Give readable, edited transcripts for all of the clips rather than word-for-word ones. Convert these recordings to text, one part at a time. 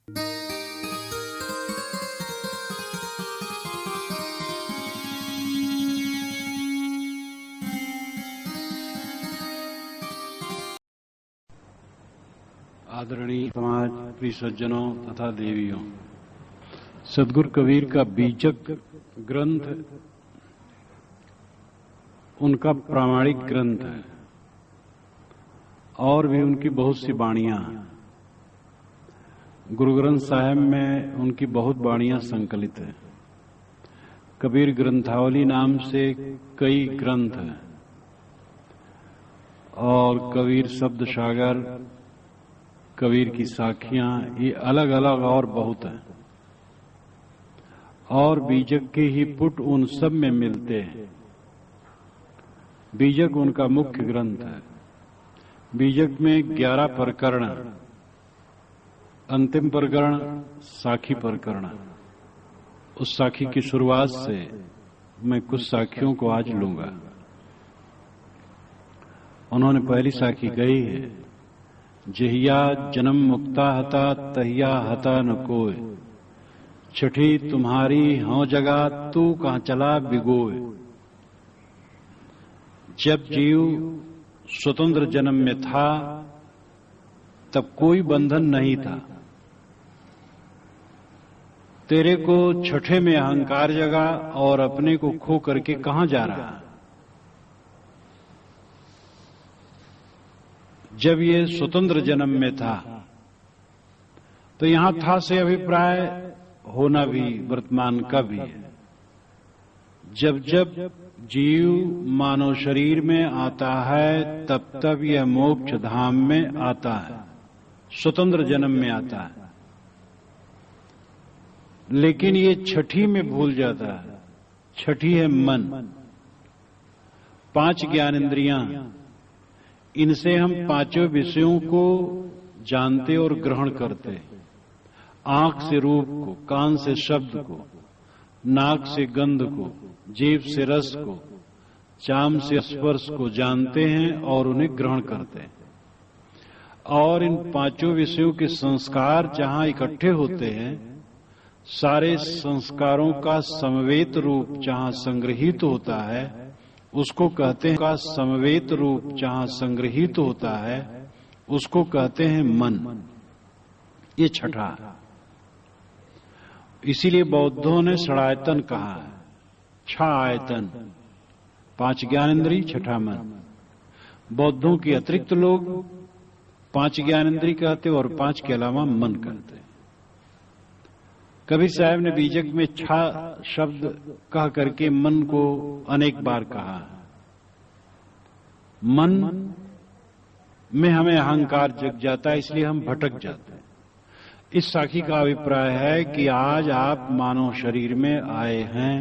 आदरणीय समाज प्रिय सज्जनों तथा देवियों, सदगुरु कबीर का बीजक ग्रंथ उनका प्रामाणिक ग्रंथ है और भी उनकी बहुत सी वाणियां हैं। गुरु ग्रंथ साहिब में उनकी बहुत वाणियां संकलित हैं। कबीर ग्रंथावली नाम से कई ग्रंथ हैं और कबीर शब्द सागर, कबीर की साखियां, ये अलग अलग और बहुत हैं और बीजक के ही पुट उन सब में मिलते हैं। बीजक उनका मुख्य ग्रंथ है। बीजक में 11 प्रकरण, अंतिम प्रकरण साखी प्रकरण। उस साखी की शुरुआत से मैं कुछ साखियों को आज लूंगा। उन्होंने पहली साखी कही है, जहिया जन्म मुक्ता हता तहिया हता न कोय, छठी तुम्हारी हों जगह तू कहां चला बिगोय। जब जीव स्वतंत्र जन्म में था तब कोई बंधन नहीं था। तेरे को छठे में अहंकार जगा और अपने को खो करके कहां जा रहा है। जब ये स्वतंत्र जन्म में था तो यहां था से अभिप्राय होना भी वर्तमान का भी है। जब जब जीव मानव शरीर में आता है तब तब यह मोक्ष धाम में आता है, स्वतंत्र जन्म में आता है। लेकिन ये छठी में भूल जाता है। छठी है मन। 5 ज्ञानेंद्रियां, इनसे हम पांचों विषयों को जानते और ग्रहण करते। आंख से रूप को, कान से शब्द को, नाक से गंध को, जीभ से रस को, चाम से स्पर्श को जानते हैं और उन्हें ग्रहण करते हैं। और इन पांचों विषयों के संस्कार जहां इकट्ठे होते हैं, सारे संस्कारों का समवेत रूप जहां संग्रहित होता है, उसको कहते हैं का समवेत रूप जहां संग्रहित होता है, उसको कहते हैं मन। ये छठा। इसीलिए बौद्धों ने षडायतन कहा है। 6 आयतन, 5 ज्ञानेंद्रिय, छठा मन। बौद्धों के अतिरिक्त लोग 5 ज्ञानेंद्रिय कहते और 5 के अलावा मन कहते। कबीर साहब ने बीजक में 6 शब्द कह करके मन को अनेक बार कहा है। मन में हमें अहंकार जग जाता है, इसलिए हम भटक जाते हैं। इस साखी का अभिप्राय है कि आज आप मानव शरीर में आए हैं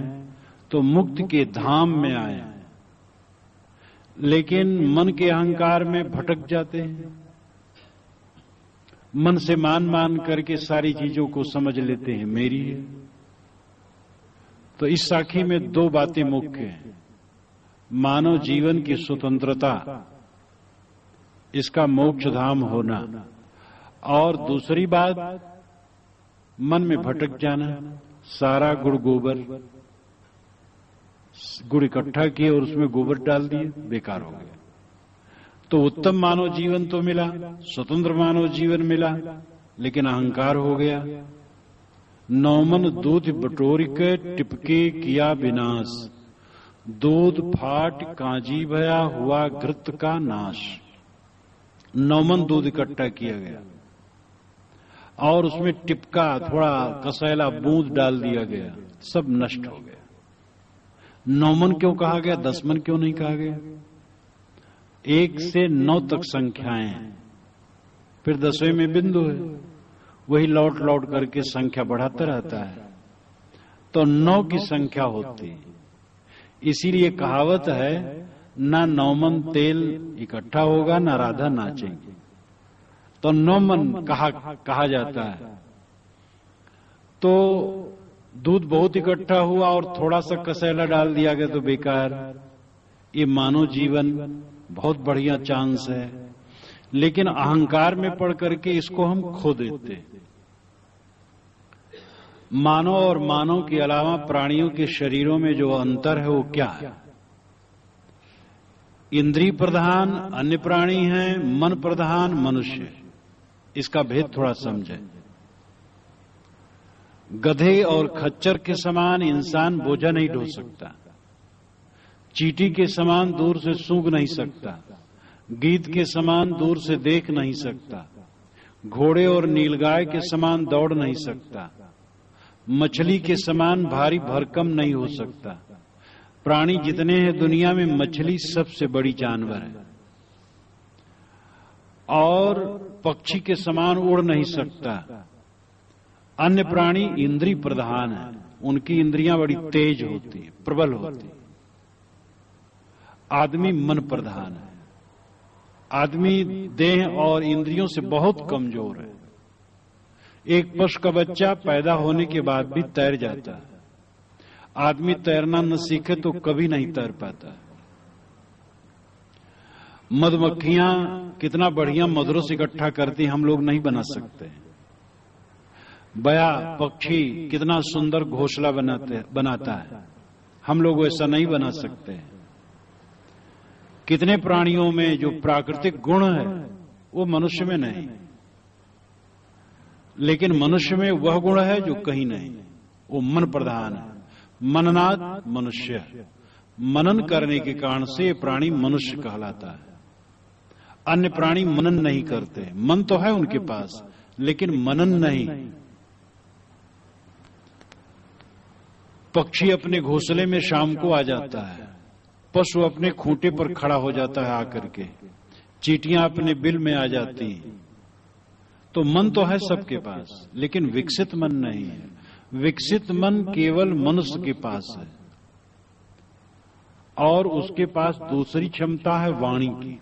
तो मुक्ति के धाम में आए हैं, लेकिन मन के अहंकार में भटक जाते हैं। मन से मान करके सारी चीजों को समझ लेते हैं मेरी है। तो इस साखी में 2 बातें मुख्य हैं। मानव जीवन की स्वतंत्रता, इसका मोक्ष धाम होना, और दूसरी बात मन में भटक जाना। सारा गुड़ इकट्ठा किए और उसमें गोबर डाल दिए, बेकार हो गया। तो उत्तम मानव जीवन तो मिला, स्वतंत्र मानव जीवन मिला, लेकिन अहंकार हो गया। नौमन दूध बटोर के टिपके किया विनाश, दूध फाट कांजी भया हुआ घृत का नाश। नौमन दूध इकट्ठा किया गया और उसमें टिपका, थोड़ा कसैला बूंद डाल दिया गया, सब नष्ट हो गया। 9 मन क्यों कहा गया, 10 मन क्यों नहीं कहा गया? 1 से 9 तक संख्याएं हैं, फिर 10वें में बिंदु है, वही लौट लौट करके संख्या बढ़ाता रहता है, तो 9 की संख्या होती है। इसीलिए कहावत है, ना 9 मन तेल इकट्ठा होगा ना राधा नाचेंगे। तो 9 मन कहा जाता है। तो दूध बहुत इकट्ठा हुआ और थोड़ा सा कसैला डाल दिया गया तो बेकार। ये मानव जीवन बहुत बढ़िया चांस है, लेकिन अहंकार में पड़ करके इसको हम खो देते। मानव और मानव के अलावा प्राणियों के शरीरों में जो अंतर है वो क्या है? इंद्रिय प्रधान अन्य प्राणी हैं, मन प्रधान मनुष्य। इसका भेद थोड़ा समझें। गधे और खच्चर के समान इंसान बोझा नहीं ढो सकता, चींटी के समान दूर से सूंघ नहीं सकता, गीध के समान दूर से देख नहीं सकता, घोड़े और नीलगाय के समान दौड़ नहीं सकता, मछली के समान भारी भरकम नहीं हो सकता। प्राणी जितने हैं दुनिया में मछली सबसे बड़ी जानवर है, और पक्षी के समान उड़ नहीं सकता। अन्य प्राणी इंद्रिय प्रधान है, उनकी इंद्रियां बड़ी तेज होती है, प्रबल होती है। आदमी मन प्रधान है, आदमी देह और इंद्रियों से बहुत कमजोर है। एक पशु का बच्चा पैदा होने के बाद भी तैर जाता है, आदमी तैरना न सीखे तो कभी नहीं तैर पाता। मधुमक्खियां कितना बढ़िया मधुरस इकट्ठा करती, हम लोग नहीं बना सकते। बया पक्षी कितना सुंदर घोंसला बनाता है, हम लोग ऐसा नहीं बना सकते। कितने प्राणियों में जो प्राकृतिक गुण है वो मनुष्य में नहीं, लेकिन मनुष्य में वह गुण है जो कहीं नहीं, वो मन प्रधान है। मननाद मनुष्य, मनन करने के कारण से प्राणी मनुष्य कहलाता है। अन्य प्राणी मनन नहीं करते, मन तो है उनके पास लेकिन मनन नहीं। पक्षी अपने घोंसले में शाम को आ जाता है, पशु अपने खूंटे पर खड़ा हो जाता है आकर के, चींटियां अपने बिल में आ जाती। तो मन तो है सबके पास लेकिन विकसित मन नहीं है। विकसित मन केवल मनुष्य के पास है, और उसके पास दूसरी क्षमता है वाणी की।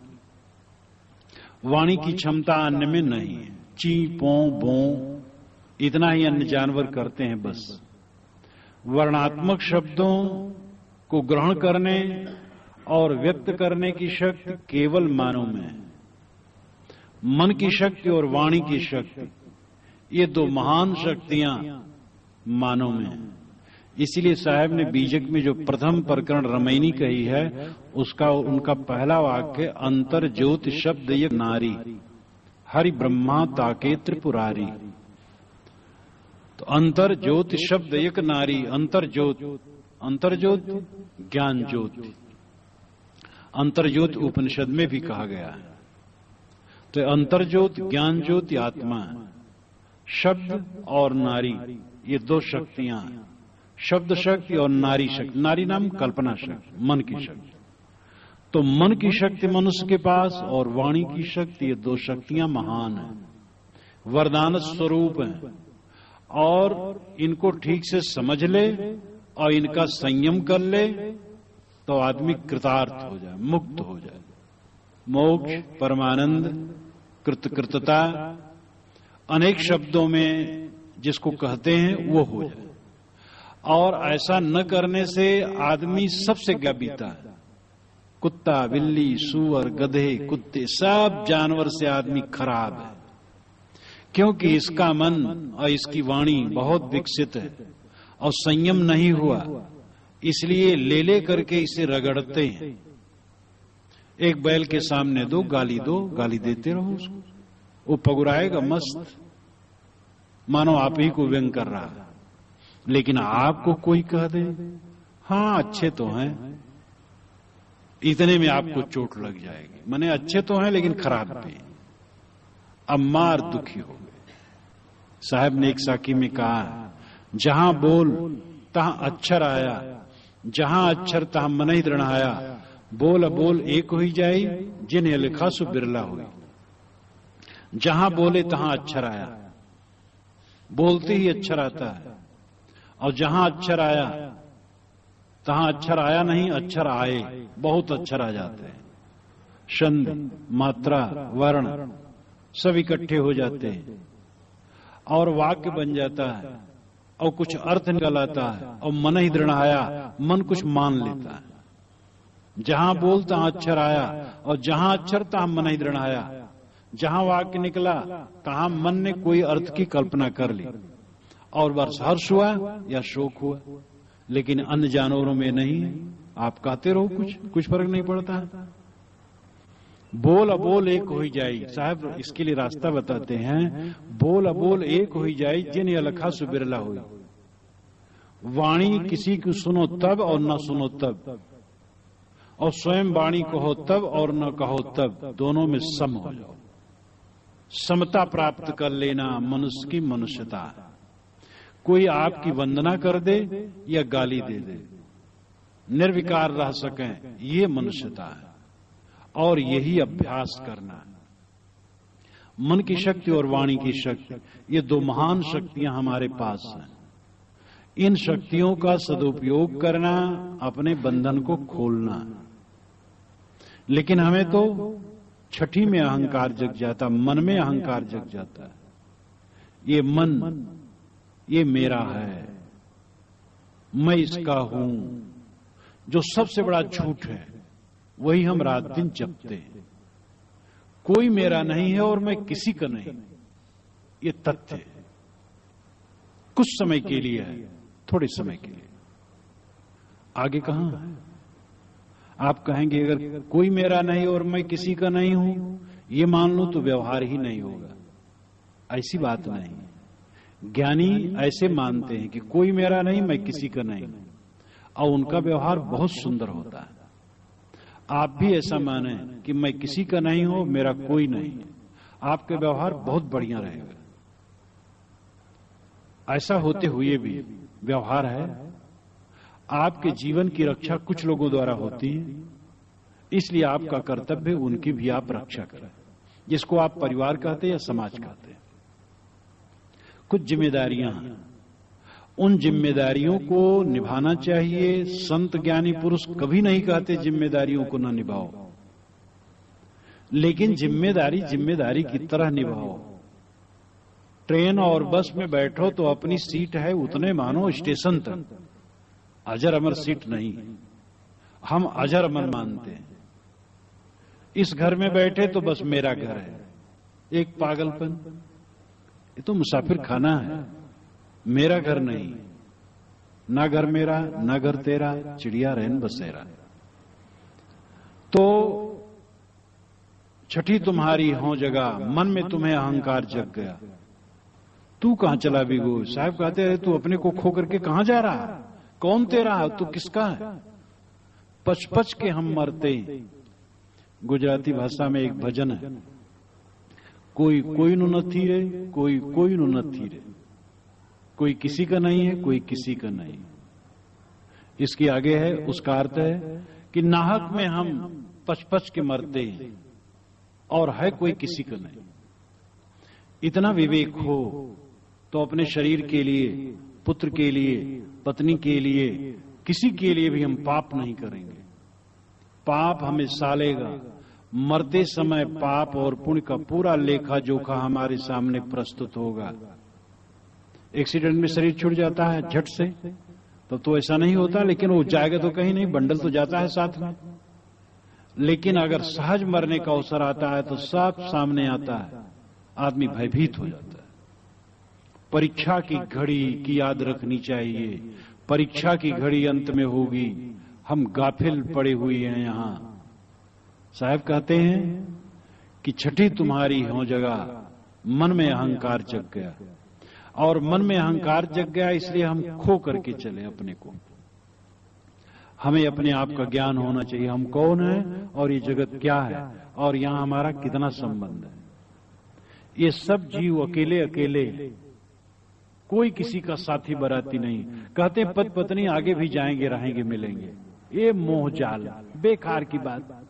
वाणी की क्षमता अन्य में नहीं है। ची पो बो इतना ही अन्य जानवर करते हैं बस। वर्णात्मक शब्दों को ग्रहण करने और व्यक्त करने की शक्ति केवल मानव में है। मन की शक्ति और वाणी की शक्ति, ये दो महान शक्तियां मानव में है। इसीलिए साहब ने बीजक में जो प्रथम प्रकरण रमैनी कही है, उसका उनका पहला वाक्य अंतर ज्योति शब्द एक नारी हरि ब्रह्मा ताके त्रिपुरारी। तो अंतर ज्योति शब्द एक नारी, अंतर ज्योति ज्ञान ज्योति, अंतर ज्योति उपनिषद में भी कहा गया है। तो अंतर ज्योति ज्ञान ज्योति आत्मा है। शब्द और नारी ये दो शक्तियां हैं, शब्द शक्ति और नारी शक्ति। नारी नाम कल्पना शक्ति, मन की शक्ति। तो मन की शक्ति मनुष्य के पास और वाणी की शक्ति, ये दो शक्तियां महान हैं, वरदान स्वरूप हैं। और इनको ठीक से समझ ले और इनका संयम कर ले तो आदमी कृतार्थ हो जाए, मुक्त हो जाए। मोक्ष, परमानंद, कृतकृतता, अनेक शब्दों में जिसको कहते हैं वो हो जाए। और ऐसा न करने से आदमी सबसे गबीता है। कुत्ता, बिल्ली, सूअर, गधे, कुत्ते, सब जानवर से आदमी खराब है, क्योंकि इसका मन और इसकी वाणी बहुत विकसित है और संयम नहीं हुआ, इसलिए ले करके इसे रगड़ते हैं। एक बैल के सामने दो, गाली देते रहो उसको, वो पगुराएगा मस्त, मानो आप ही को व्यंग कर रहा है। लेकिन आपको कोई कह दे हाँ अच्छे तो हैं, इतने में आपको चोट लग जाएगी। माने अच्छे तो हैं लेकिन खराब भी। अब मार दुखी हो गए। साहब ने एक साकी में कहा, जहां बोल तहां अक्षर आया, जहां अक्षर तहां मन ही दृढ़ आया। बोल बोल एक हो जाई, जिन्हें लिखा सो बिरला हुई। जहां बोले तहां अक्षर आया, बोलते ही अक्षर आता है। और जहां अक्षर आया तहां अक्षर आया नहीं, अक्षर आए, बहुत अक्षर आ जाते हैं। छंद, मात्रा, वर्ण सब इकट्ठे हो जाते हैं और वाक्य बन जाता है और कुछ अर्थ निकल आता है। और मन ही दृढ़ आया, मन कुछ मान लेता है। जहां बोल तहां अक्षर आया, और जहां अक्षर तहां मन ही दृढ़ आया। जहां वाक्य निकला तहां मन ने कोई अर्थ की कल्पना कर ली, और बस हर्ष हुआ या शोक हुआ, लेकिन अन्य जानवरों में नहीं है। आप कहते रहो, कुछ फर्क नहीं पड़ता। बोल अबोल एक हो जाई, साहब इसके लिए रास्ता बताते हैं। बोल अबोल एक हो जाई, जिन अलखा सु बिरला हुई। वाणी किसी को सुनो तब और न सुनो तब, और स्वयं वाणी कहो तब और न कहो तब, दोनों में सम हो जाओ। समता प्राप्त कर लेना मनुष्य की मनुष्यता। कोई आपकी वंदना कर दे या गाली दे दे, निर्विकार रह सकें, ये मनुष्यता है। और यही अभ्यास करना है। मन की शक्ति और वाणी की शक्ति, ये दो महान शक्तियां हमारे पास हैं। इन शक्तियों का सदुपयोग करना, अपने बंधन को खोलना। लेकिन हमें तो छठी में अहंकार जग जाता, मन में अहंकार जग जाता है। ये मन, ये मेरा है, मैं इसका हूं, जो सबसे बड़ा झूठ है। वही हम रात दिन जपते हैं। कोई मेरा नहीं है और मैं किसी का नहीं, ये तथ्य है। कुछ समय के लिए है, थोड़े समय के लिए, आगे कहां है। आप कहेंगे अगर कोई मेरा नहीं और मैं किसी का नहीं हूं, ये मान लो तो व्यवहार ही नहीं होगा। ऐसी बात नहीं। ज्ञानी ऐसे मानते हैं कि कोई मेरा नहीं, मैं किसी का नहीं, और उनका व्यवहार बहुत सुंदर होता है। आप भी ऐसा माने कि मैं किसी का नहीं हूं, मेरा कोई नहीं, आपका व्यवहार बहुत बढ़िया रहेगा। ऐसा होते हुए भी व्यवहार है। आपके जीवन की रक्षा कुछ लोगों द्वारा होती है, इसलिए आपका कर्तव्य उनकी भी आप रक्षा करें, जिसको आप परिवार कहते हैं या समाज कहते हैं। कुछ जिम्मेदारियां हैं, उन जिम्मेदारियों को निभाना चाहिए। संत ज्ञानी पुरुष कभी नहीं कहते जिम्मेदारियों को न निभाओ, लेकिन जिम्मेदारी जिम्मेदारी की तरह निभाओ। ट्रेन और बस में बैठो तो अपनी सीट है उतने मानो स्टेशन तक, अजर अमर सीट नहीं। हम अजर अमर मानते हैं। इस घर में बैठे तो बस मेरा घर है, एक पागलपन। ये तो मुसाफिर खाना है, मेरा घर नहीं। ना घर मेरा, ना घर तेरा, चिड़िया रहन बसेरा। तो छठी तुम्हारी हो जगह, मन में तुम्हें अहंकार जग गया। तू कहां चला बिगो? साहब कहते रहे, तू अपने को खो करके कहां जा रहा है? कौन तेरा है? तू किसका है? पच पच के हम मरते। गुजराती भाषा में एक भजन है, कोई कोई नु नथी रे, कोई कोई नु नथी रे। कोई किसी का नहीं है, कोई किसी का नहीं। इसके आगे है, उसका अर्थ है कि नाहक में हम पच पच के मरते हैं और है कोई किसी का नहीं। इतना विवेक हो तो अपने शरीर के लिए, पुत्र के लिए, पत्नी के लिए, किसी के लिए भी हम पाप नहीं करेंगे। पाप हमें सालेगा। मरते समय पाप और पुण्य का पूरा लेखा जोखा हमारे सामने प्रस्तुत होगा। एक्सीडेंट में शरीर छूट जाता है झट से, तब तो ऐसा नहीं होता, लेकिन वो जाएगा तो कहीं नहीं, बंडल तो जाता है साथ में। लेकिन अगर सहज मरने का अवसर आता है तो सब सामने आता है, आदमी भयभीत हो जाता है। परीक्षा की घड़ी की याद रखनी चाहिए। परीक्षा की घड़ी अंत में होगी, हम गाफिल पड़े हुए हैं यहां। साहब कहते हैं कि छठी तुम्हारी हो जगह, मन में अहंकार जग गया। और मन में अहंकार जग गया, इसलिए हम खो करके चले अपने को। हमें अपने आप का ज्ञान होना चाहिए, हम कौन हैं और ये जगत क्या है और यहां हमारा कितना संबंध है। ये सब जीव अकेले अकेले, कोई किसी का साथी बराती नहीं। कहते पति पत्नी आगे भी जाएंगे, रहेंगे, मिलेंगे। ये मोह जाल, बेकार की बात।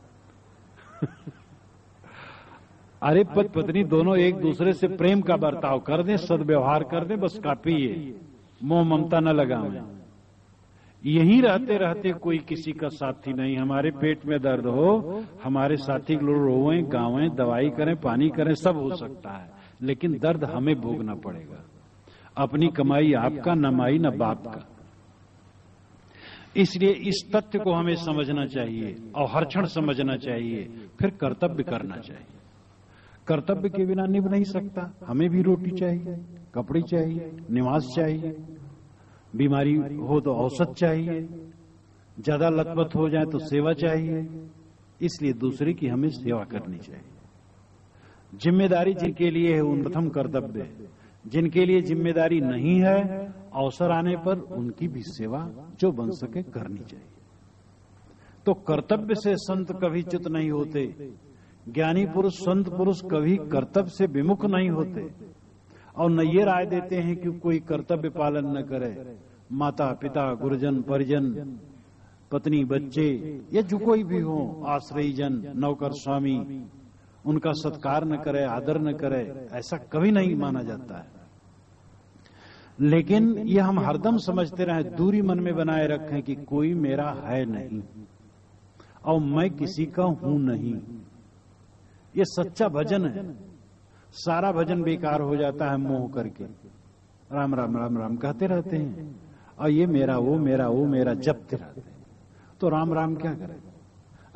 अरे पति पत्नी दोनों एक दूसरे से प्रेम का बर्ताव कर दें, सद्व्यवहार कर दें, बस काफी है। मोह ममता न लगावें। यहीं रहते रहते कोई किसी का साथी नहीं। हमारे पेट में दर्द हो, हमारे साथी लोग रोएं, गावें, दवाई करें, पानी करें, सब हो सकता है, लेकिन दर्द हमें भोगना पड़ेगा। अपनी कमाई आपका, न माई न बाप का। इसलिए इस तथ्य को हमें समझना चाहिए और हर क्षण समझना चाहिए, फिर कर्तव्य करना चाहिए। कर्तव्य के बिना निभ नहीं सकता। हमें भी रोटी चाहिए, कपड़े चाहिए, निवास चाहिए, बीमारी हो तो औषध चाहिए, ज्यादा लतपत हो जाए तो सेवा चाहिए। इसलिए दूसरे की हमें सेवा करनी चाहिए। जिम्मेदारी जिनके लिए है उन प्रथम कर्तव्य है। जिनके लिए जिम्मेदारी नहीं है, अवसर आने पर उनकी भी सेवा जो बन सके करनी चाहिए। तो कर्तव्य से संत कभी च्युत नहीं होते। ज्ञानी पुरुष, संत पुरुष कभी कर्तव्य से विमुख नहीं होते और न ये राय देते हैं कि कोई कर्तव्य पालन न करे। माता पिता, गुरुजन, परिजन, पत्नी, बच्चे या जो कोई भी हो, आश्रयजन, नौकर, स्वामी, उनका सत्कार न करे, आदर न करे, ऐसा कभी नहीं माना जाता है। लेकिन ये हम हरदम समझते रहे, दूरी मन में बनाए रखें कि कोई मेरा है नहीं और मैं किसी का हूं नहीं। ये सच्चा भजन है। सारा भजन बेकार हो जाता है मोह करके। राम राम राम राम कहते रहते हैं और ये मेरा, वो मेरा, वो मेरा जपते रहते हैं। तो राम राम क्या करें?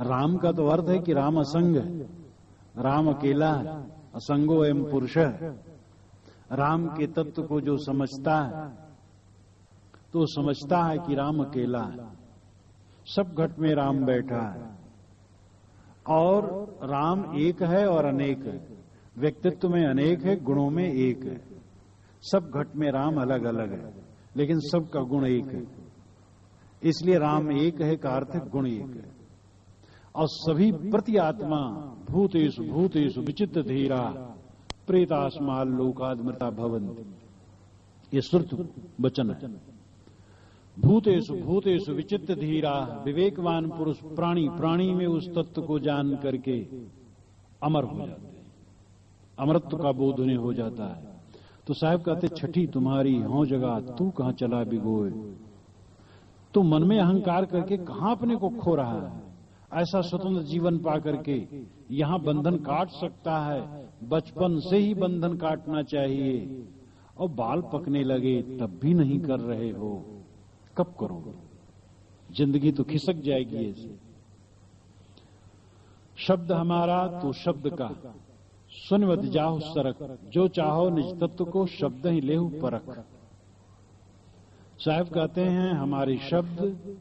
राम का तो अर्थ है कि राम असंग है, राम अकेला है, असंगो एवं पुरुष है। राम के तत्व को जो समझता है तो समझता है कि राम अकेला है, सब घट में राम बैठा है और राम एक है और अनेक है। व्यक्तित्व में अनेक है, गुणों में एक है। सब घट में राम अलग अलग है लेकिन सबका गुण एक है। इसलिए राम एक है का अर्थ गुण एक है। और सभी प्रति आत्मा भूतेषु भूतेषु विचित्र धीरा प्रेतास्माल लोकादमृता भवन्ति। ये श्रुत वचन है। भूतेषु भूतेषु विचित्र धीरा, विवेकवान पुरुष प्राणी प्राणी में उस तत्व को जान करके अमर हो जाते हैं। अमरत्व का बोध उन्हें हो जाता है। तो साहब कहते, छठी तुम्हारी हों जगह तू कहां चला बिगोए। तो मन में अहंकार करके कहां अपने को खो रहा है। ऐसा स्वतंत्र जीवन पा करके यहां बंधन काट सकता है। बचपन से ही बंधन काटना चाहिए और बाल पकने लगे तब भी नहीं कर रहे हो, कब करोगे? जिंदगी तो खिसक जाएगी ऐसे। शब्द हमारा तो शब्द का, सुनवत जाहु सरक, जो चाहो निज तत्व को शब्द ही लेहु परख। साहब कहते हैं हमारे शब्द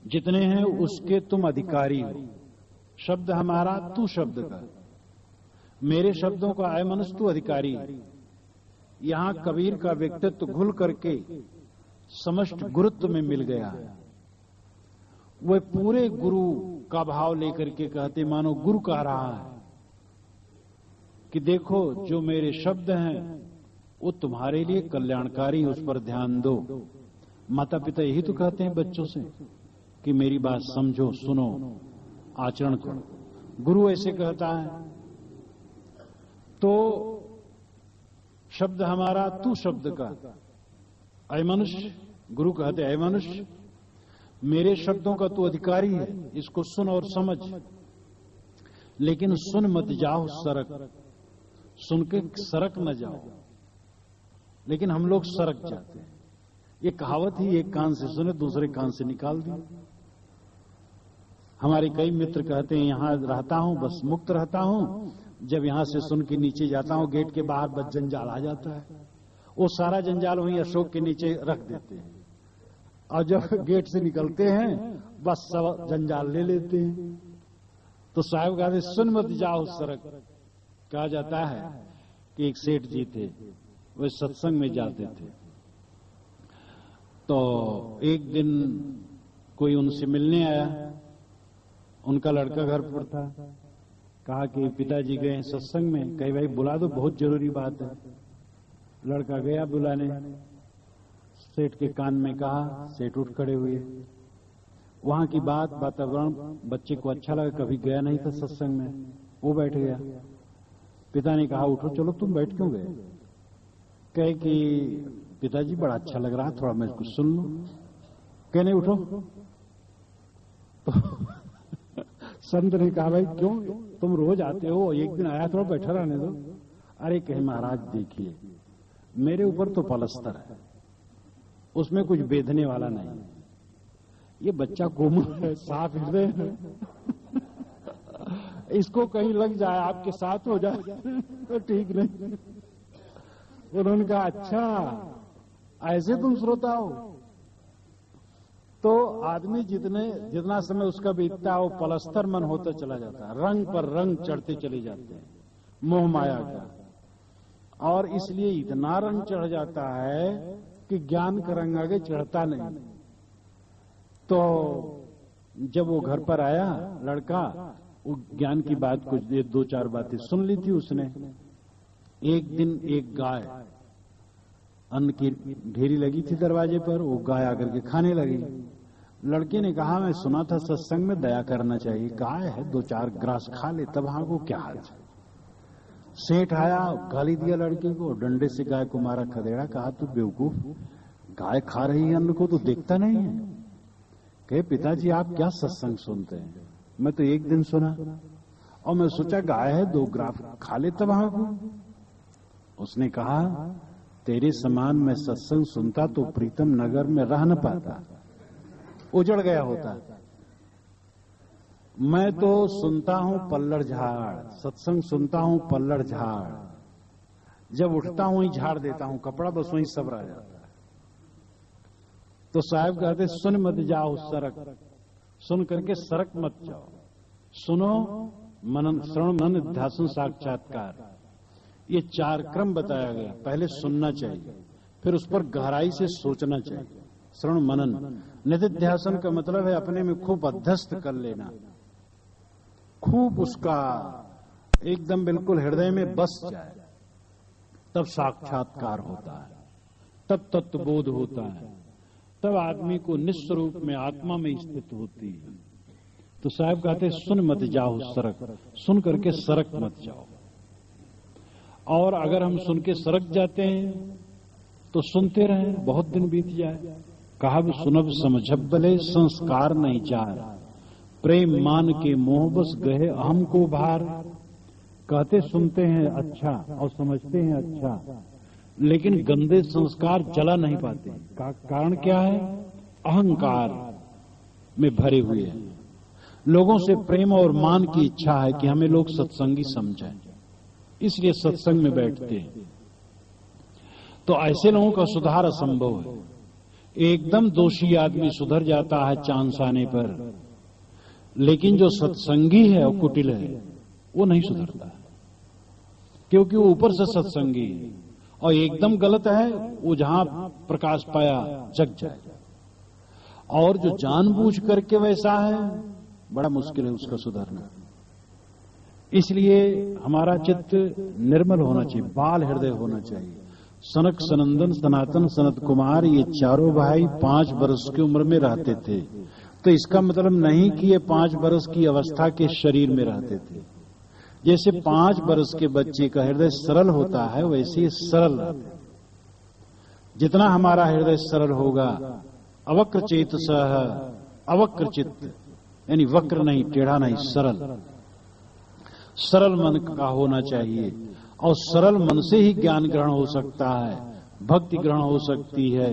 जितने हैं उसके तुम अधिकारी हो। शब्द हमारा, तू शब्द का। मेरे शब्दों का आय मनुष्य तू अधिकारी है। यहां कबीर का व्यक्तित्व घुल करके समष्ट गुरुत्व में मिल गया है। वह पूरे गुरु का भाव लेकर के कहते, मानो गुरु कह रहा है कि देखो जो मेरे शब्द हैं वो तुम्हारे लिए कल्याणकारी, उस पर ध्यान दो। माता पिता यही तो कहते हैं बच्चों से कि मेरी बात समझो, सुनो, आचरण करो। गुरु ऐसे कहता है। तो शब्द हमारा, तू शब्द का। अय मनुष्य, गुरु कहते अय मनुष्य, मेरे शब्दों का तू अधिकारी है, इसको सुन और समझ। लेकिन सुन मत जाओ सरक, सुन के सरक न जाओ। लेकिन हम लोग सरक जाते हैं। ये कहावत ही एक कान से सुने दूसरे कान से निकाल दी। हमारे कई मित्र कहते हैं यहां रहता हूं बस मुक्त रहता हूं, जब यहां से सुन के नीचे जाता हूं गेट के बाहर बस जंजाल आ जाता है। वो सारा जंजाल वहीं अशोक के नीचे रख देते हैं और जब गेट से निकलते हैं बस सब जंजाल ले लेते हैं। तो साहब कहते सुन मत जाओ सरक। कहा जाता है कि एक सेठ जी थे, वे सत्संग में जाते थे। तो एक दिन कोई उनसे मिलने आया। उनका लड़का घर पर था। कहा कि पिताजी गए सत्संग में। कहे भाई बुला दो, बहुत जरूरी बात है। लड़का गया बुलाने। सेठ के कान में कहा, सेठ उठ खड़े हुए। वहां की बात, वातावरण बच्चे को अच्छा लगा, कभी गया नहीं था सत्संग में, वो बैठ गया। पिता ने कहा उठो, चलो तुम बैठ क्यों गए? कहे कि पिताजी बड़ा अच्छा लग रहा, थोड़ा मैं कुछ सुन लूं। कहने उठो। तो संत ने कहा भाई क्यों, तुम रोज आते हो, एक दिन आया थोड़ा बैठा रहने दो। अरे कहे महाराज देखिए मेरे ऊपर तो पलस्तर है, उसमें कुछ बेधने वाला नहीं। ये बच्चा कोमल है, साफ हृदय है, इसको कहीं लग जाए, आपके साथ हो जाए तो ठीक नहीं। उन्होंने कहा अच्छा ऐसे तुम श्रोता हो। तो आदमी जितना समय उसका बीतता है वो पलस्तर मन होता चला जाता है, रंग पर रंग चढ़ते चले जाते हैं मोह माया का। और इसलिए इतना रंग चढ़ जाता है कि ज्ञान का रंग आगे चढ़ता नहीं। तो जब वो घर पर आया लड़का, वो ज्ञान की बात कुछ 2-4 बातें सुन ली थी उसने। एक दिन एक गाय, अन्न की ढेरी लगी थी दरवाजे पर, वो गाय आकर के खाने लगी। लड़के ने कहा मैं सुना था सत्संग में दया करना चाहिए, गाय है 2-4 ग्रास खा ले, तब हाँ को क्या हाल है। सेठ आया, गाली दिया लड़के को, डंडे से गाय को मारा खदेड़ा, कहा तू बेवकूफ, गाय खा रही है अन्न को तो देखता नहीं है। कहे पिताजी आप क्या सत्संग सुनते हैं, मैं तो एक दिन सुना और मैं सोचा गाय है 2 ग्रास खा ले तब हाँ को। उसने कहा तेरे समान मैं सत्संग सुनता तो प्रीतम नगर में रह न पाता, उजड़ गया होता। मैं तो सुनता हूं पल्लड़ झाड़, सत्संग सुनता हूं पल्लड़ झाड़, जब उठता हूं ही झाड़ देता हूं कपड़ा, बस वहीं सब रह जाता है। तो साहब कहते सुन मत जाओ सरक, सुन करके सरक मत जाओ, सुनो मनन श्रवण मनन ध्यान साक्षात्कार, ये 4 क्रम बताया गया। पहले सुनना चाहिए, फिर उस पर गहराई से सोचना चाहिए, श्रवण मनन। निधिध्यासन का मतलब है अपने में खूब अध्यस्त कर लेना, खूब उसका एकदम बिल्कुल हृदय में बस जाए, तब साक्षात्कार होता है, तब तत्वबोध होता है, तब आदमी को निस्वरूप में आत्मा में स्थित होती है। तो साहब कहते सुन मत जाओ सरक, सुन करके सरक मत जाओ। और अगर हम सुन के सरक जाते हैं तो सुनते रहे, बहुत दिन बीत जाए। कहा भी सुनब समझब भले संस्कार नहीं चार, प्रेम मान के मोह बस गए अहम को भार। कहते सुनते हैं अच्छा और समझते हैं अच्छा, लेकिन गंदे संस्कार जला नहीं पाते। कारण क्या है? अहंकार में भरे हुए हैं। लोगों से प्रेम और मान की इच्छा है कि हमें लोग सत्संगी समझें, इसलिए सत्संग में बैठते हैं। तो ऐसे लोगों का सुधार असंभव है। एकदम दोषी आदमी सुधर जाता है चांस आने पर, लेकिन जो सत्संगी है और कुटिल है वो नहीं सुधरता, क्योंकि वो ऊपर से सत्संगी है और एकदम गलत है वो जहां प्रकाश पाया जग जाए। और जो जानबूझ करके वैसा है बड़ा मुश्किल है उसका सुधरना। इसलिए हमारा चित्त निर्मल होना चाहिए, बाल हृदय होना चाहिए। सनक सनंदन सनातन सनत कुमार ये चारों भाई 5 वर्ष की उम्र में रहते थे। तो इसका मतलब नहीं कि ये 5 वर्ष की अवस्था के शरीर में रहते थे। जैसे 5 वर्ष के बच्चे का हृदय सरल होता है वैसे ही सरल रहते। जितना हमारा हृदय सरल होगा, अवक्र चेत सह अवक्र चित्त, यानी वक्र नहीं, टेढ़ा नहीं, सरल सरल मन का होना चाहिए। और सरल मन से ही ज्ञान ग्रहण हो सकता है, भक्ति ग्रहण हो सकती है,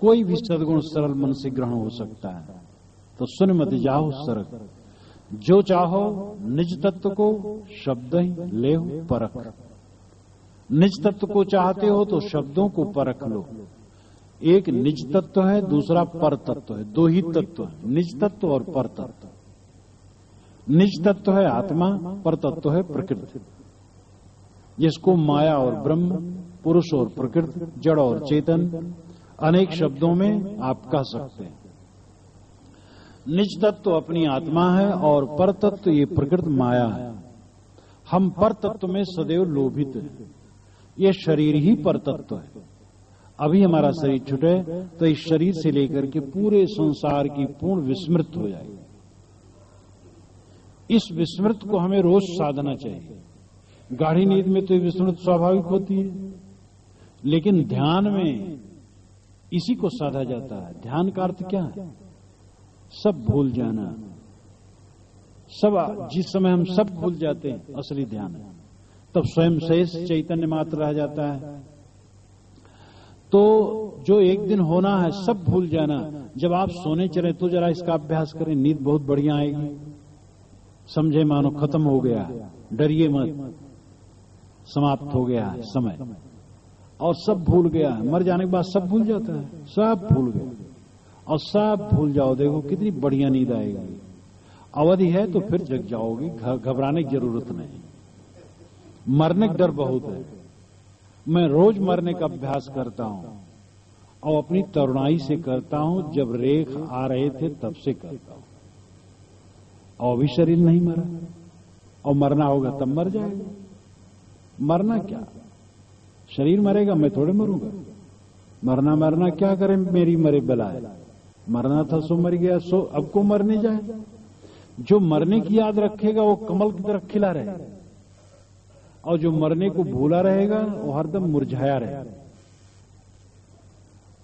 कोई भी सद्गुण सरल मन से ग्रहण हो सकता है। तो सुन मत जाओ सरक, जो चाहो निज तत्व को शब्द ही ले परख। निज तत्व को चाहते हो तो शब्दों को परख लो। एक निज तत्व है, दूसरा पर तत्व है, 2 ही तत्व है, निज तत्व और पर तत्व। निज तत्व है आत्मा, पर तत्व है प्रकृति, जिसको माया और ब्रह्म, पुरुष और प्रकृति, जड़ और चेतन, अनेक शब्दों में आप कह सकते हैं। निज तत्व अपनी आत्मा है और पर तत्व ये प्रकृति माया है। हम पर तत्व में सदैव लोभित हैं। ये शरीर ही पर तत्व है। अभी हमारा शरीर छूटे तो इस शरीर से लेकर के पूरे संसार की पूर्ण विस्मृत हो जाएगी। इस विस्मृत को हमें रोज साधना चाहिए। गाढ़ी नींद में तो विस्मृत स्वाभाविक होती है, लेकिन ध्यान में इसी को साधा जाता है। ध्यान का अर्थ क्या है? सब भूल जाना। सब जिस समय हम सब भूल जाते हैं असली ध्यान है, तब स्वयं शेष चैतन्य मात्र रह जाता है। तो जो एक दिन होना है सब भूल जाना। जब आप सोने चले तो जरा इसका अभ्यास करें, नींद बहुत बढ़िया आएगी। समझे मानो खत्म हो गया, डरिए मत, समाप्त हो गया है समय, और सब भूल गया है। मर जाने के बाद सब भूल जाता है, सब भूल गया, और सब भूल जाओ। देखो कितनी बढ़िया नींद आएगी। अवधि है तो फिर जग जाओगी, घबराने की जरूरत नहीं। मरने का डर बहुत है। मैं रोज मरने का अभ्यास करता हूं, और अपनी तरुणाई से करता हूं, जब रेख आ रहे थे तब से करता हूं। और भी शरीर नहीं मरा, और मरना होगा तब मर जाएगा। मरना क्या, शरीर मरेगा, मैं थोड़े मरूंगा। मरना क्या करें, मेरी मरे बलाए। मरना था सो मर गया, सो अब को मरने जाए। जो मरने की याद रखेगा वो कमल की तरफ खिला रहेगा, और जो मरने को भूला रहेगा वो हरदम मुरझाया रहेगा।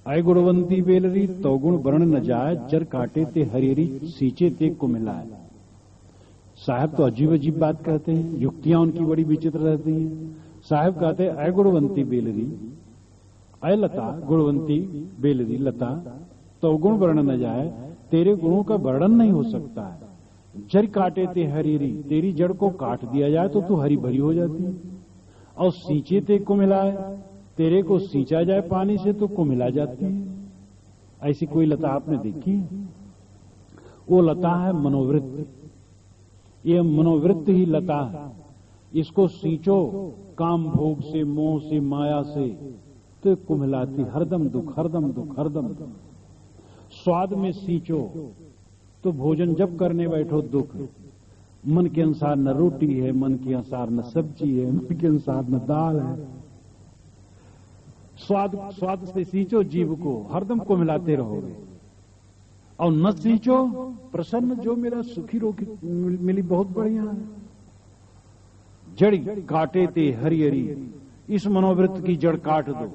अय गुणवंती बेलरी तो गुण वर्ण न जाए, जर काटे ते हरियरी सींचे ते को मिलाए। साहब तो अजीब अजीब बात कहते हैं, युक्तियां उनकी बड़ी विचित्र रहती हैं। साहब कहते हैं अय गुणवंती बेलरी, अय लता गुणवंती बेलरी लता, तो गुण वर्ण न जाए, तेरे गुणों का वर्णन नहीं हो सकता है। जड़ काटे ते हरीरी, तेरी जड़ को काट दिया जाए तो तू हरी भरी हो जाती है। और सींचे ते को मिलाए, तेरे को सींचा जाए पानी से तो को मिला जाती है। ऐसी कोई लता आपने देखी है? वो लता है मनोवृत्ति। ये मनोवृत्ति ही लता है। इसको सींचो काम भोग से, मोह से, माया से, तो कुम्हलाती, हरदम दुख, हरदम दुख, हरदम दुख। स्वाद में सींचो तो भोजन जब करने बैठो दुख। मन के अनुसार न रोटी है, मन के अनुसार न सब्जी है, मन के अनुसार न दाल है। स्वाद से सींचो जीव को, हरदम को मिलाते रहोगे। और न सींचो प्रसन्न, जो मेरा सुखी रोगी मिली बहुत बढ़िया है। जड़ काटे ते हरी हरी, इस मनोवृत्त की जड़ काट दो।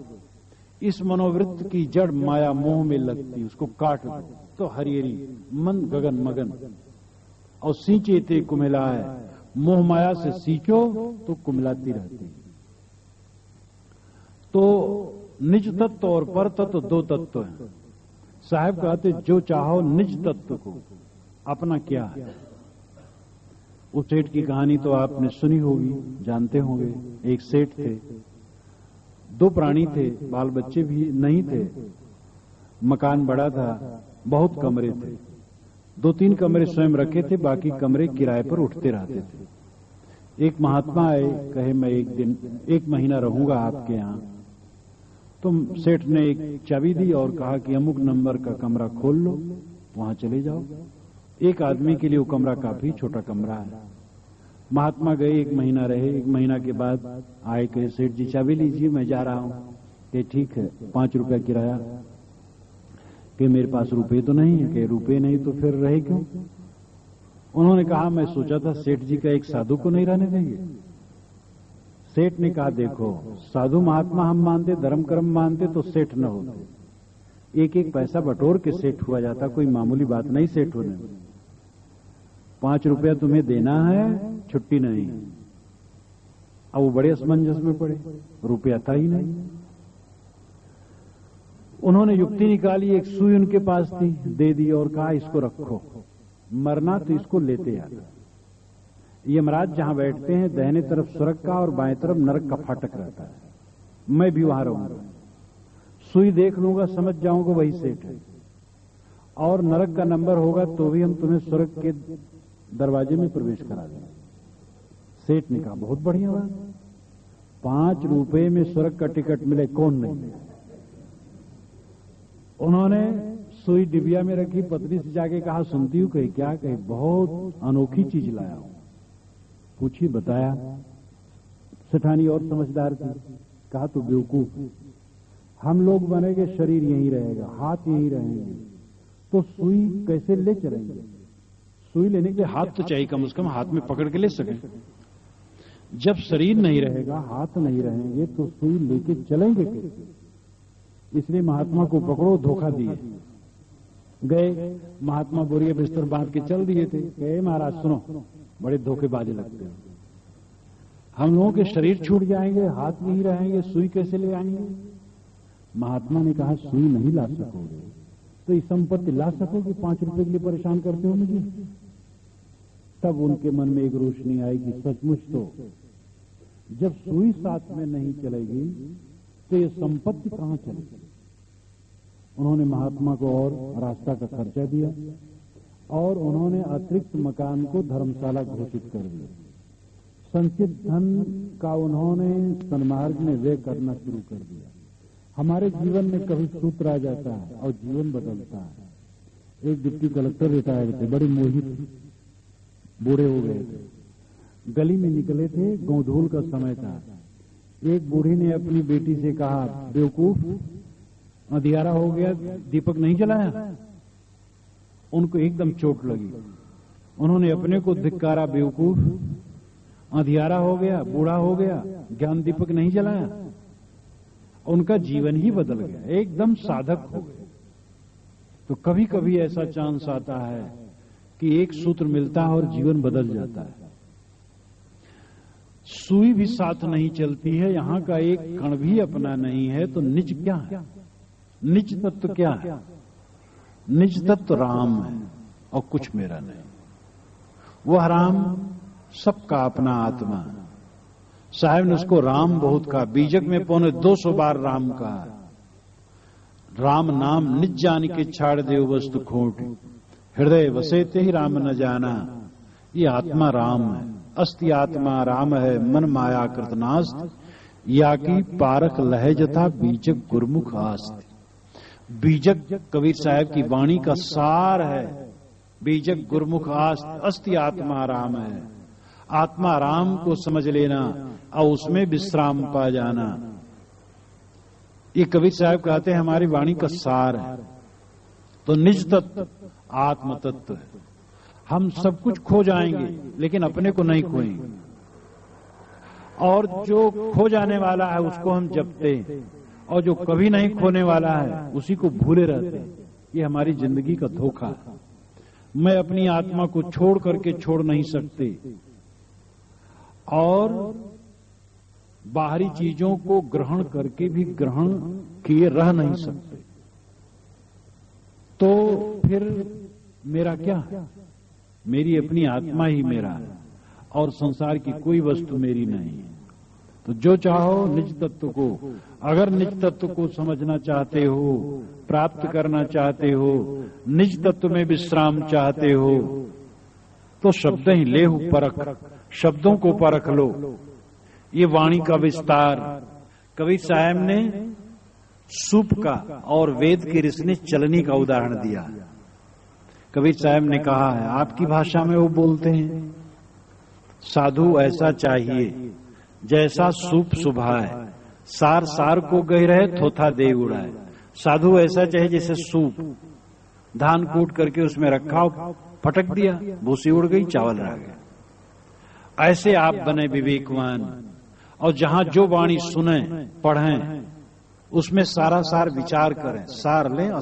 इस मनोवृत्त की जड़ माया मोह में लगती, उसको काट दो तो हरी हरी मन गगन मगन। और सींचे ते कुमिलाए, मोह माया से सींचो तो कुमिलाती रहती। तो निज तत्व और पर तत्व दो तत्व हैं। साहब कहते जो चाहो निज तत्व को, अपना क्या है। उस सेठ की कहानी तो आपने सुनी होगी, जानते होंगे। एक सेठ थे, दो प्राणी थे, बाल बच्चे भी नहीं थे। मकान बड़ा था, बहुत कमरे थे। 2-3 कमरे स्वयं रखे थे, बाकी कमरे किराए पर उठते रहते थे। एक महात्मा आए, कहे मैं एक महीना रहूंगा आपके यहां। तो सेठ ने एक चाबी दी और कहा कि अमुक नंबर का कमरा खोल लो, वहां चले जाओ। एक आदमी के लिए वो कमरा काफी छोटा कमरा है। महात्मा गए, 1 महीना रहे। 1 महीना के बाद आए, कहे सेठ जी चाबी लीजिए, मैं जा रहा हूं। कि ठीक है, 5 रुपया किराया। कि मेरे पास रुपए तो नहीं है। कि रुपए नहीं तो फिर रहे क्यों? उन्होंने कहा मैं सोचा था सेठ जी का एक साधु को नहीं रहने देंगे। सेठ ने कहा देखो, साधु महात्मा हम मानते, धर्म कर्म मानते तो सेठ न होते। एक एक पैसा बटोर के सेठ हुआ जाता, कोई मामूली बात नहीं सेठ होने में। 5 रुपया तुम्हें देना है, छुट्टी नहीं। अब वो बड़े असमंजस में पड़े, रुपया था ही नहीं। उन्होंने युक्ति निकाली, एक सुई उनके पास थी, दे दी और कहा इसको रखो, मरना तो इसको लेते आना। यमराज जहां बैठते हैं, दाहिने तरफ स्वर्ग का और बाएं तरफ नरक का फाटक रहता है। मैं भी वहां रहूंगा, सुई देख लूंगा, समझ जाऊंगा वही सेठ है। और नरक का नंबर होगा तो भी हम तुम्हें स्वर्ग के दरवाजे में प्रवेश करा देंगे। सेठ ने कहा बहुत बढ़िया बात, 5 रुपए में स्वर्ग का टिकट मिले, कौन नहीं। उन्होंने सुई डिबिया में रखी, पत्नी से जाके कहा सुनती हूं? कही क्या? कही बहुत अनोखी चीज लाया हूं। पूछी, बताया। सेठानी और समझदार थी, कहा तो बेवकूफ, हम लोग बनेंगे, शरीर यहीं रहेगा, हाथ यहीं रहेंगे, तो सुई कैसे ले चलेंगे? सुई लेने के लिए हाथ तो चाहिए, कम से कम हाथ में पकड़ के ले सके। जब शरीर नहीं रहेगा, हाथ नहीं रहेंगे, तो सुई लेके चलेंगे कैसे? इसलिए महात्मा को पकड़ो, धोखा दिए। गए, महात्मा बोरिया बिस्तर बांध के चल दिए थे। कहे महाराज सुनो, बड़े धोखेबाज लगते हैं, हम लोगों के शरीर छूट जाएंगे, हाथ नहीं रहेंगे, सुई कैसे ले आएंगे? महात्मा ने कहा सुई नहीं ला सकोगे तो ये संपत्ति ला सकोगे? 5 रुपए के लिए परेशान करते हो मुझे? तब उनके मन में एक रोशनी आई कि सचमुच तो जब सुई साथ में नहीं चलेगी तो ये संपत्ति कहां चलेगी। उन्होंने महात्मा को और रास्ता का खर्चा दिया और उन्होंने अतिरिक्त मकान को धर्मशाला घोषित कर दिया। संचित धन का उन्होंने सन्मार्ग में व्यय करना शुरू कर दिया। हमारे जीवन में कभी सूत्र आ जाता है और जीवन बदलता है। एक डिप्टी कलेक्टर रिटायर्ड थे, बड़े मोहित बूढ़े हो गए थे। गली में निकले थे, गोधूल का समय था। एक बूढ़ी ने अपनी बेटी से कहा, बेवकूफ, अंधियारा हो गया, दीपक नहीं जलाया। उनको एकदम चोट लगी। उन्होंने अपने को धिक्कारा, बेवकूफ, अंधियारा हो गया, बूढ़ा हो गया, ज्ञान दीपक नहीं जलाया। उनका जीवन ही बदल गया, एकदम साधक हो गए। तो कभी कभी ऐसा चांस आता है कि एक सूत्र मिलता है और जीवन बदल जाता है। सुई भी साथ नहीं चलती है, यहां का एक कण भी अपना नहीं है, तो निज क्या है? निज तत्व क्या है? निज तत्व राम है और कुछ मेरा नहीं। वह राम सबका अपना आत्मा है। साहब ने उसको राम बहुत कहा, बीजक में 250 बार राम कहा। राम नाम निज जान के छाड़ देव वस्तु खोट, हृदय वसे ते ही राम न जाना। ये आत्मा राम है, अस्ति आत्मा राम है, मन माया कृतनास्त, या की पारक लह जथा बीजक गुरमुख आस्त। बीजक कबीर साहब की वाणी का सार है। बीजक गुरमुख आस्त, अस्ति आत्मा राम है। आत्मा राम को समझ लेना और उसमें विश्राम पा जाना, ये कबीर साहब कहते हैं हमारी वाणी का सार है। तो निज तत्व आत्म तत्व है। हम सब कुछ खो जाएंगे लेकिन अपने को नहीं खोएंगे, और जो खो जाने वाला है उसको हम जपते हैं, और जो कभी नहीं खोने वाला है उसी को भूले रहते हैं। ये हमारी जिंदगी का धोखा है। मैं अपनी आत्मा को छोड़ करके छोड़ नहीं सकते और बाहरी चीजों को ग्रहण करके भी ग्रहण किए रह नहीं सकते। तो फिर मेरा क्या है? मेरी अपनी आत्मा ही मेरा है और संसार की कोई वस्तु मेरी नहीं है। तो जो चाहो निज तत्व को, अगर निज तत्व को समझना चाहते हो, प्राप्त करना चाहते हो, निज तत्व में विश्राम चाहते हो, तो शब्द ही लेहु परख, शब्दों को परख लो। ये वाणी का विस्तार कबीर साहब ने सूप का और वेद के ऋषि ने चलनी का उदाहरण दिया। कबीर साहब ने कहा है, आपकी भाषा में वो बोलते हैं, साधु ऐसा चाहिए जैसा सूप सुभाए, सार सार को गह रहे थोथा दे उड़ाए। साधु ऐसा चाहिए जैसे सूप, धान कूट करके उसमें रखा, फटक दिया, भूसी उड़ गई, चावल रह गया। ऐसे आप बने विवेकवान, और जहां जो वाणी सुने पढ़ें उसमें सारा सार विचार करें, सार लें और